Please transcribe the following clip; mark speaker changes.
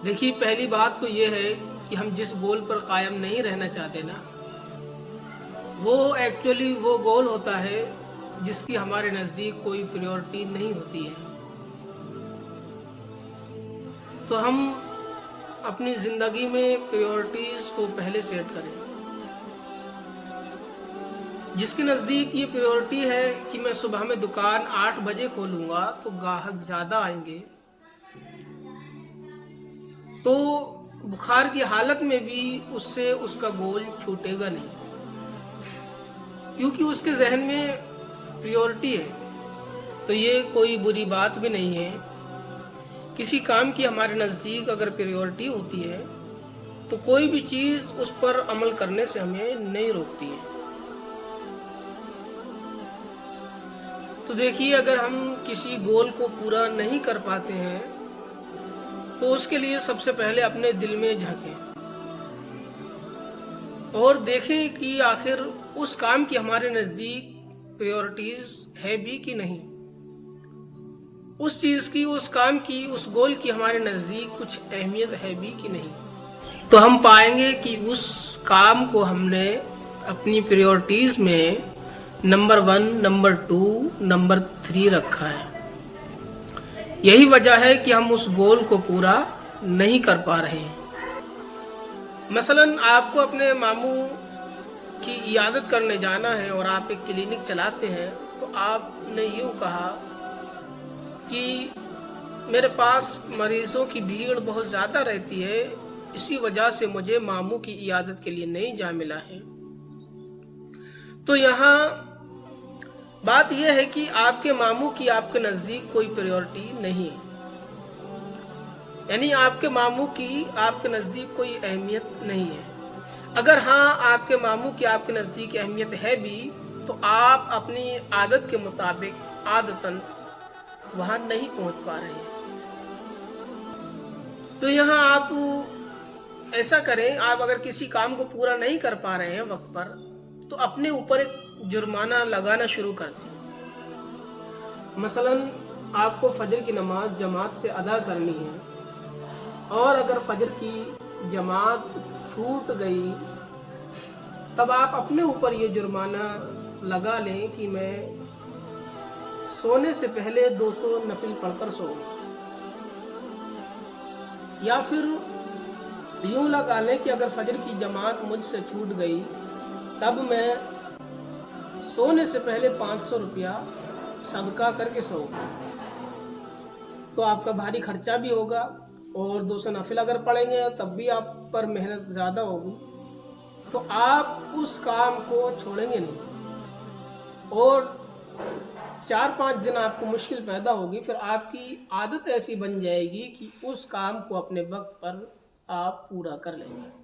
Speaker 1: देखिए, पहली बात तो ये है कि हम जिस गोल पर कायम नहीं रहना चाहते ना, वो एक्चुअली वो गोल होता है जिसकी हमारे नज़दीक कोई प्रायोरिटी नहीं होती है। तो हम अपनी ज़िंदगी में प्रायोरिटीज़ को पहले सेट करें। जिसके नज़दीक ये प्रायोरिटी है कि मैं सुबह में दुकान 8 बजे खोलूँगा तो ग्राहक ज़्यादा आएंगे, तो बुखार की हालत में भी उससे उसका गोल छूटेगा नहीं, क्योंकि उसके जहन में प्रायोरिटी है। तो ये कोई बुरी बात भी नहीं है। किसी काम की हमारे नज़दीक अगर प्रायोरिटी होती है तो कोई भी चीज़ उस पर अमल करने से हमें नहीं रोकती है। तो देखिए, अगर हम किसी गोल को पूरा नहीं कर पाते हैं तो उसके लिए सबसे पहले अपने दिल में झांकें और देखें कि आखिर उस काम की हमारे नज़दीक प्रायोरिटीज है भी कि नहीं। उस चीज़ की, उस काम की, उस गोल की हमारे नज़दीक कुछ अहमियत है भी कि नहीं। तो हम पाएंगे कि उस काम को हमने अपनी प्रायोरिटीज में नंबर 1, नंबर 2, नंबर 3 रखा है। यही वजह है कि हम उस गोल को पूरा नहीं कर पा रहे हैं। मसलन आपको अपने मामू की इयादत करने जाना है और आप एक क्लिनिक चलाते हैं, तो आपने यूँ कहा कि मेरे पास मरीजों की भीड़ बहुत ज़्यादा रहती है, इसी वजह से मुझे मामू की इयादत के लिए नहीं जा मिला है। तो यहाँ बात यह है कि आपके मामू की आपके नज़दीक कोई प्रायोरिटी नहीं है, यानी आपके मामू की आपके नज़दीक कोई अहमियत नहीं है। अगर हाँ, आपके मामू की आपके नज़दीक अहमियत है भी, तो आप अपनी आदत के मुताबिक आदतन वहाँ नहीं पहुँच पा रहे हैं। तो यहाँ आप ऐसा करें, आप अगर किसी काम को पूरा नहीं कर पा रहे हैं वक्त पर, तो अपने ऊपर एक जुर्माना लगाना शुरू कर दें। मसलन आपको फजर की नमाज जमात से अदा करनी है और अगर फजर की जमात छूट गई, तब आप अपने ऊपर ये जुर्माना लगा लें कि मैं सोने से पहले 200 नफिल पढ़कर सोऊं, या फिर यूं लगा लें कि अगर फजर की जमात मुझसे छूट गई तब मैं सोने से पहले 500 रुपया सदका करके सोऊंगा। तो आपका भारी खर्चा भी होगा और 200 नफिल अगर पढ़ेंगे तब भी आप पर मेहनत ज़्यादा होगी, तो आप उस काम को छोड़ेंगे नहीं और 4-5 दिन आपको मुश्किल पैदा होगी। फिर आपकी आदत ऐसी बन जाएगी कि उस काम को अपने वक्त पर आप पूरा कर लेंगे।